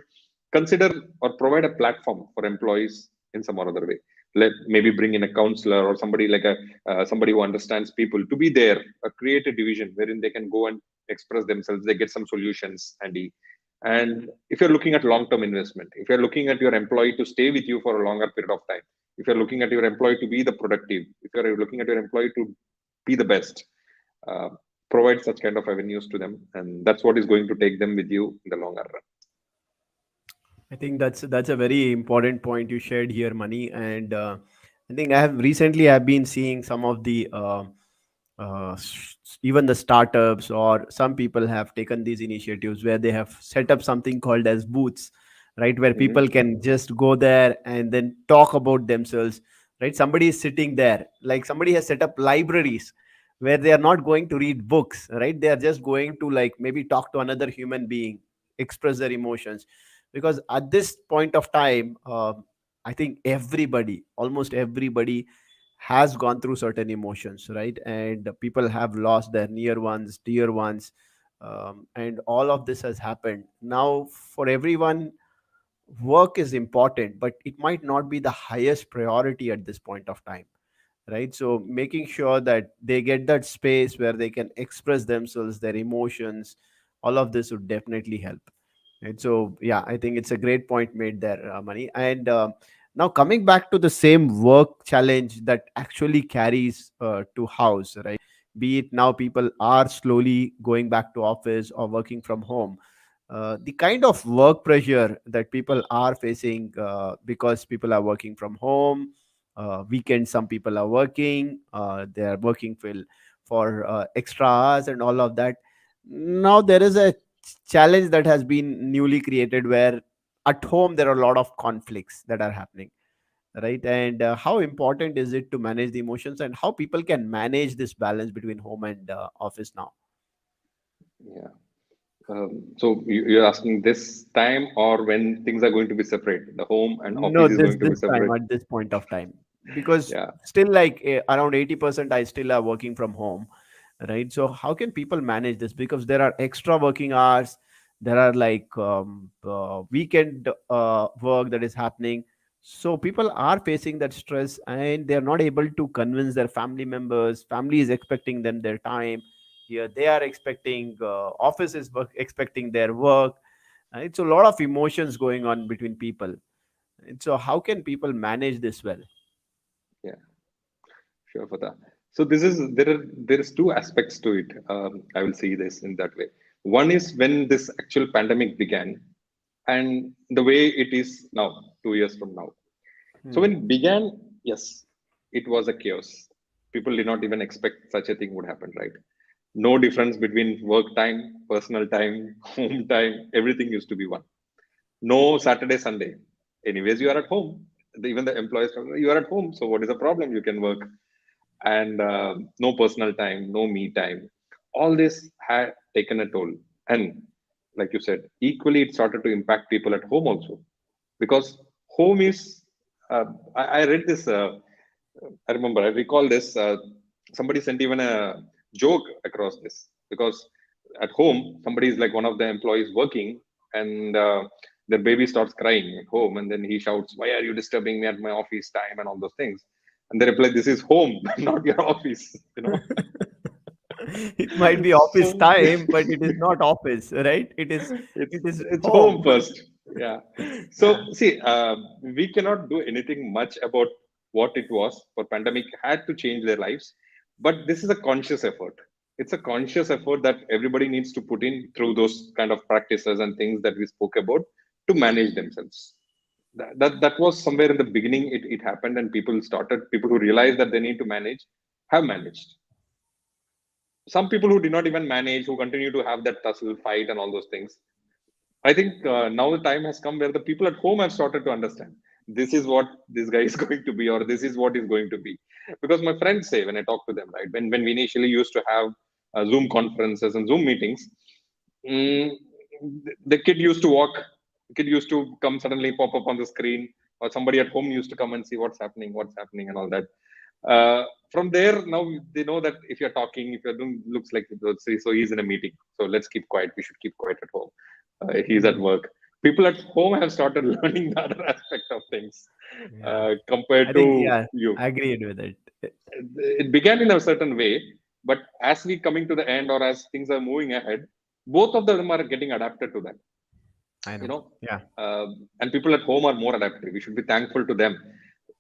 consider or provide a platform for employees in some or other way. Let maybe bring in a counselor or somebody like a somebody who understands people to be there, create a division wherein they can go and express themselves, they get some solutions handy. And if you're looking at long-term investment, if you're looking at your employee to stay with you for a longer period of time, if you're looking at your employee to be the productive, if you're looking at your employee to be the best, uh, provide such kind of avenues to them, and that's what is going to take them with you in the longer run. I think that's a very important point you shared here, Money. And I think I've been seeing some of the even the startups or some people have taken these initiatives where they have set up something called as booths, right, where Mhm. people can just go there and then talk about themselves, right? Somebody is sitting there, like somebody has set up libraries where they are not going to read books, right? They are just going to like maybe talk to another human being, express their emotions. Because at this point of time, I think everybody, almost everybody, has gone through certain emotions, right? And people have lost their near ones, dear ones, and all of this has happened. Now for everyone, work is important, but it might not be the highest priority at this point of time, right? So making sure that they get that space where they can express themselves, their emotions, all of this would definitely help. Right. So yeah, I think it's a great point made there, Mani. And now coming back to the same work challenge that actually carries to house, right? Be it now people are slowly going back to office or working from home. The kind of work pressure that people are facing because people are working from home, weekends some people are working, they are working for extra hours and all of that. Now there is a challenge that has been newly created where at home there are a lot of conflicts that are happening, right? And how important is it to manage the emotions and how people can manage this balance between home and office now? Yeah. So you're asking this time or when things are going to be separate, the home and No, office is this going to be this time separate. at this point of time, because Yeah. still like around 80% I still are working from home, right? So how can people manage this? Because there are extra working hours, there are like weekend work that is happening. So people are facing that stress and they're not able to convince their family members. Family is expecting them their time. Here they are expecting office is expecting their work. Right? So a lot of emotions going on between people. And so how can people manage this well? Yeah. Sure for that. So this is there is two aspects to it. I will see this in that way. One is when this actual pandemic began, and the way it is now, 2 years from now. So Hmm. when it began, yes, it was a chaos. People did not even expect such a thing would happen, right? No difference between work time, personal time, home time. Everything used to be one. No Saturday, Sunday. Anyways, you are at home. Even the employees, you are at home. So what is the problem? You can work, and no personal time, no me time. All this had taken a toll. And like you said, equally it started to impact people at home also, because home is. I read this. I remember. I recall this. Somebody sent even a joke across this, because at home somebody is like one of the employees working, and their baby starts crying at home, and then he shouts, "Why are you disturbing me at my office time?" and all those things. And they reply, "This is home, not your office." It might be office So time, but it is not office, right? it's It is it's home home. first. Yeah. Yeah. So see, we cannot do anything much about what it was. For pandemic had to change their lives, but this is a conscious effort. It's a conscious effort that everybody needs to put in through those kind of practices and things that we spoke about to manage themselves. That was somewhere in the beginning. It happened, and people who realized that they need to manage have managed. Some people who did not even manage, who continue to have that tussle fight and all those things. I think now the time has come where the people at home have started to understand this is what this guy is going to be, or this is what is going to be. Because my friends say, when I talk to them, right, when we initially used to have Zoom conferences and Zoom meetings, mm, the kid used to walk, the kid used to come suddenly pop up on the screen, or somebody at home used to come and see what's happening, and all that. From there, now they know that if you're talking, if you're doing, looks like so he's in a meeting. So let's keep quiet. We should keep quiet at home. He's at Hmm. work. People at home have started learning the other aspect of things Yeah. compared I think, to yeah, you. I agreed with it. It began in a certain way, but as we coming to the end, or as things are moving ahead, both of them are getting adapted to that. I You know. know, Yeah. and people at home are more adaptive. We should be thankful to them.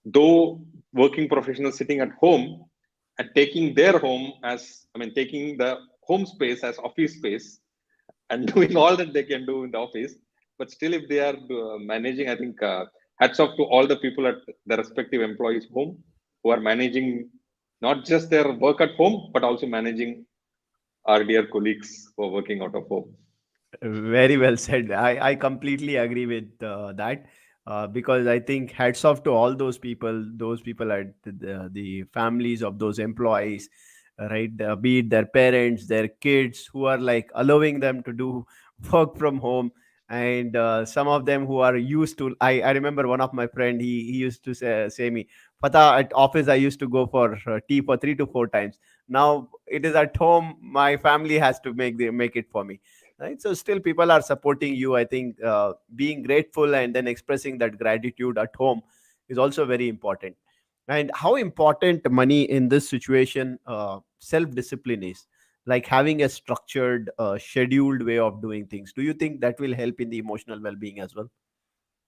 Though working professionals sitting at home and taking their home as, I mean, taking the home space as office space and doing all that they can do in the office, but still, if they are managing, I think hats off to all the people at the respective employees' home who are managing not just their work at home, but also managing our dear colleagues who are working out of home. Very well said. I completely agree with that, because I think hats off to all those people at the families of those employees, right? Be it their parents, their kids, who are like allowing them to do work from home. And some of them who are used to, I remember one of my friend, he used to say me, Pata, at office I used to go for tea for 3 to 4 times. Now it is at home, my family has to make it for me, right? So still people are supporting you. I think being grateful and then expressing that gratitude at home is also very important. And how important money in this situation, self discipline is, like having a structured, scheduled way of doing things. Do you think that will help in the emotional well-being as well?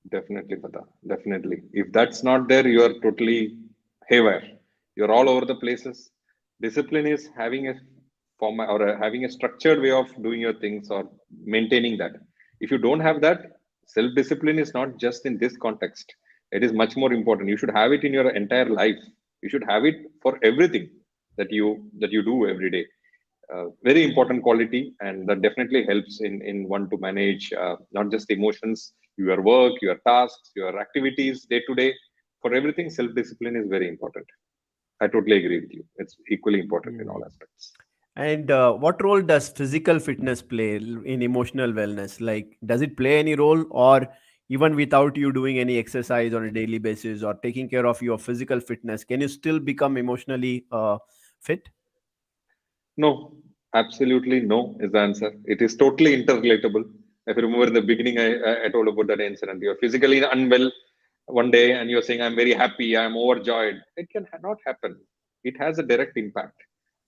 Definitely, Pata. Definitely. If that's not there, you are totally haywire. You're all over the places. Discipline is having a form or having a structured way of doing your things or maintaining that. If you don't have that, self-discipline is not just in this context. It is much more important. You should have it in your entire life. You should have it for everything that you do every day. Very important quality, and that definitely helps in one to manage not just emotions, your work, your tasks, your activities day to day. For everything, self discipline is very important. I totally agree with you. It's equally important in all aspects. And what role does physical fitness play in emotional wellness? Like, does it play any role, or even without you doing any exercise on a daily basis or taking care of your physical fitness, can you still become emotionally fit? No, absolutely no is the answer. It is totally interrelatable. If you remember in the beginning, I told about that incident. You're physically unwell one day and you're saying, I'm very happy, I'm overjoyed. It can not happen. It has a direct impact.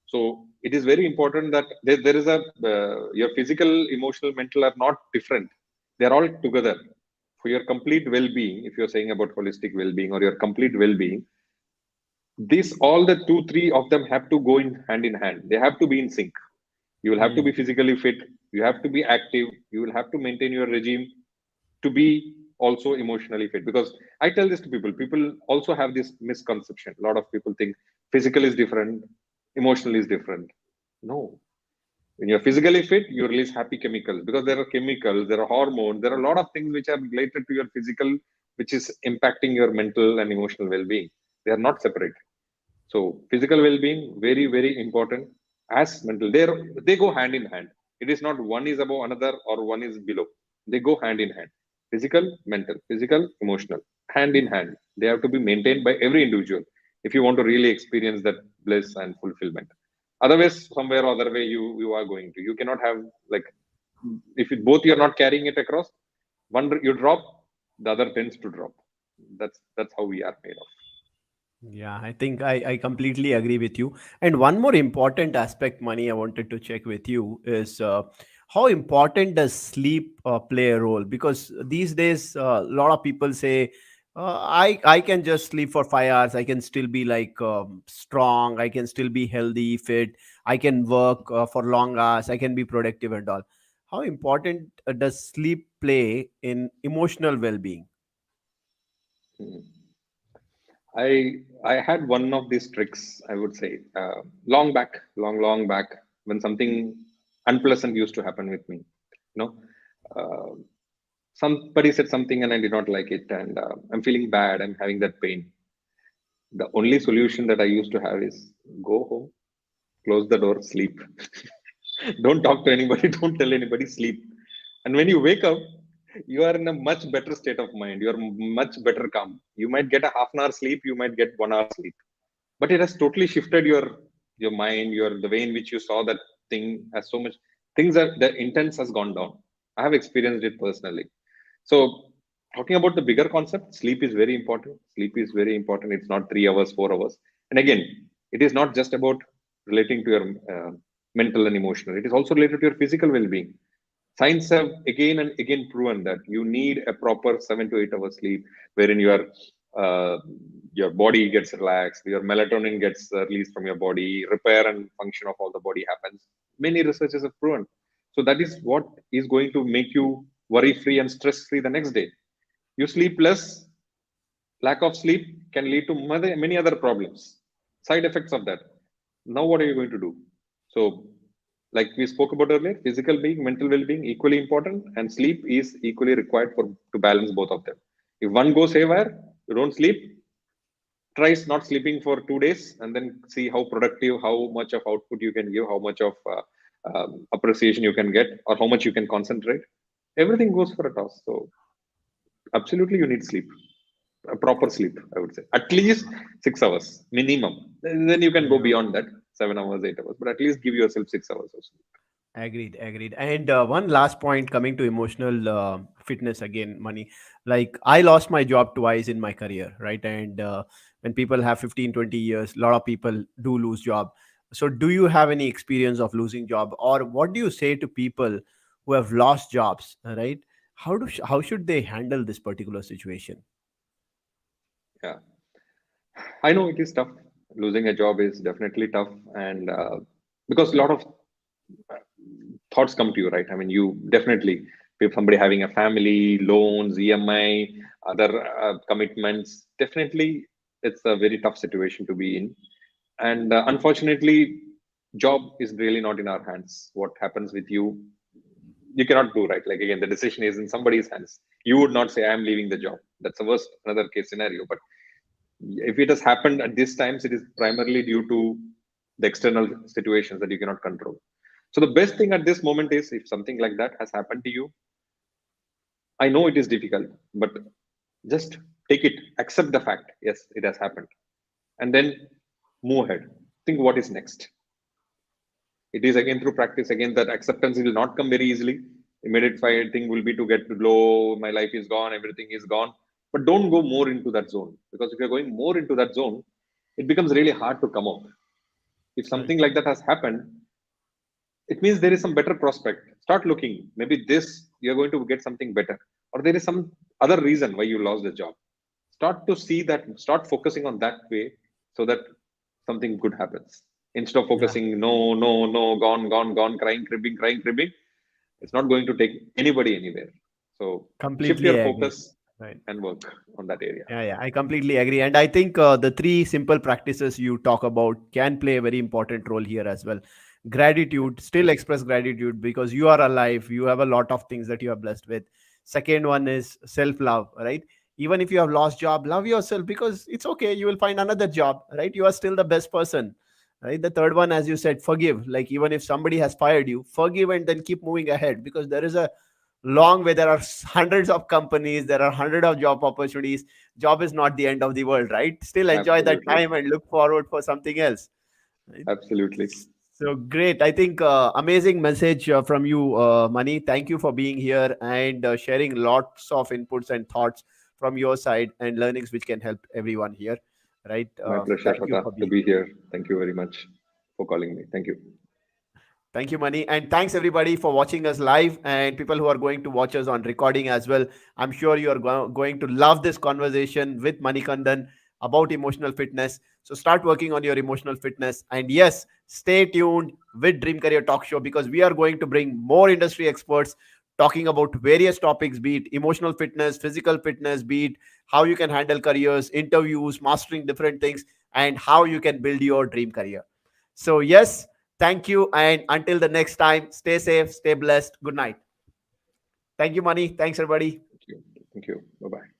So it is very important that there is a, your physical, emotional, mental are not different. They're all together. For your complete well being, if you're saying about holistic well being or your complete well being, This all the two, three of them have to go in hand. They have to be in sync. You will have to Hmm. be physically fit. You have to be active. You will have to maintain your regime to be also emotionally fit. Because I tell this to people. People also have this misconception. A lot of people think physical is different, emotional is different. No, when you're physically fit, you release happy chemicals because there are chemicals, there are hormones, there are a lot of things which are related to your physical, which is impacting your mental and emotional well-being. They are not separate. So physical well-being very very important as mental. They go hand in hand. It is not one is above another or one is below. They go hand in hand. Physical, mental, physical, emotional, hand in hand. They have to be maintained by every individual if you want to really experience that bliss and fulfillment. Otherwise, somewhere or other way you are going to. You cannot have like if it, both you're not carrying it across. One you drop, the other tends to drop. That's how we are made of. Yeah, I think I completely agree with you. And one more important aspect, Money, I wanted to check with you is how important does sleep play a role? Because these days, a lot of people say, I can just sleep for 5 hours. I can still be like strong. I can still be healthy, fit. I can work for long hours. I can be productive and all. How important does sleep play in emotional well-being? Hmm. I had one of these tricks, I would say, long back, long back, when something unpleasant used to happen with me. You know, uh, somebody said something and I did not like it, and I'm feeling bad. I'm having that pain. The only solution that I used to have is go home, close the door, sleep. Don't talk to anybody, don't tell anybody, sleep. And when you wake up, you are in a much better state of mind. You are much better calm. You might get a half an hour sleep, you might get 1 hour sleep, but it has totally shifted your mind, your the way in which you saw that thing has so much things that the intense has gone down. I have experienced it personally. So talking about the bigger concept, sleep is very important. Sleep is very important. It's not 3 hours, 4 hours. And again, it is not just about relating to your mental and emotional. It is also related to your physical well-being. Science have again and again proven that you need a proper 7 to 8 hours sleep, wherein uh, your body gets relaxed, your melatonin gets released from your body, repair and function of all the body happens. Many researchers have proven. So that is what is going to make you worry free and stress free the next day. You sleep less, lack of sleep can lead to many other problems, side effects of that. Now what are you going to do? So like we spoke about earlier, physical being, mental well-being equally important, and sleep is equally required for to balance both of them. If one goes haywire, you don't sleep, try not sleeping for 2 days and then see how productive, how much of output you can give, how much of appreciation you can get, or how much you can concentrate. Everything goes for a toss. So absolutely you need sleep, a proper sleep, I would say at least 6 hours minimum. Then you can go Yeah. beyond that, 7 hours, 8 hours, but at least give yourself 6 hours of sleep. Agreed, agreed. And one last point coming to emotional fitness again, Money. Like I lost my job twice in my career, right? And when people have 15, 20 years, a lot of people do lose job. So do you have any experience of losing job, or what do you say to people who have lost jobs, right? How should they handle this particular situation? Yeah, I know it is tough. Losing a job is definitely tough, and because a lot of thoughts come to you, right? I mean, you definitely, if somebody having a family, loans, EMI, other commitments, definitely it's a very tough situation to be in. And unfortunately, job is really not in our hands. What happens with you, you cannot do, right? Like again, the decision is in somebody's hands. You would not say, I'm leaving the job. That's the worst, another case scenario. But if it has happened at these times, it is primarily due to the external situations that you cannot control. So the best thing at this moment is if something like that has happened to you, I know it is difficult, but just take it, accept the fact, yes, it has happened, and then move ahead. Think what is next. It is again through practice. Again, that acceptance will not come very easily. Immediate thing will be to get low. My life is gone. Everything is gone. But don't go more into that zone, because if you're going more into that zone, it becomes really hard to come out. If something Correct. like that has happened, it means there is some better prospect. Start looking. Maybe this you're going to get something better, or there is some other reason why you lost the job. Start to see that. Start focusing on that way. so that something good happens. Instead of focusing, no, no, no, gone, gone, gone, crying, cribbing, it's not going to take anybody anywhere. So shift Completely your agree. focus Right. and work on that area. Yeah, I completely agree. And I think the three simple practices you talk about can play a very important role here as well. Gratitude, still express gratitude because you are alive. You have a lot of things that you are blessed with. Second one is self love, right? Even if you have lost job, love yourself because it's okay. You will find another job, right? You are still the best person, right? The third one, as you said, forgive. Like even if somebody has fired you, forgive and then keep moving ahead because there is a long way. There are hundreds of companies. There are hundreds of job opportunities. Job is not the end of the world, right? Still enjoy that Absolutely. time and look forward for something else, right? Absolutely. So great. I think amazing message from you, Mani. Thank you for being here and sharing lots of inputs and thoughts from your side and learnings which can help everyone here, right? My pleasure, Thank you Shata, for to being be here. here. Thank you very much for calling me. Thank you. Thank you, Mani. And thanks everybody for watching us live and people who are going to watch us on recording as well. I'm sure you are going to love this conversation with Manikandan about emotional fitness. So start working on your emotional fitness. And yes, stay tuned with Dream Career Talk Show because we are going to bring more industry experts talking about various topics, be it emotional fitness, physical fitness, be it how you can handle careers, interviews, mastering different things, and how you can build your dream career. So, yes, thank you. And until the next time, stay safe, stay blessed. Good night. Thank you, Mani. Thanks, everybody. Thank you. Thank you. Bye bye.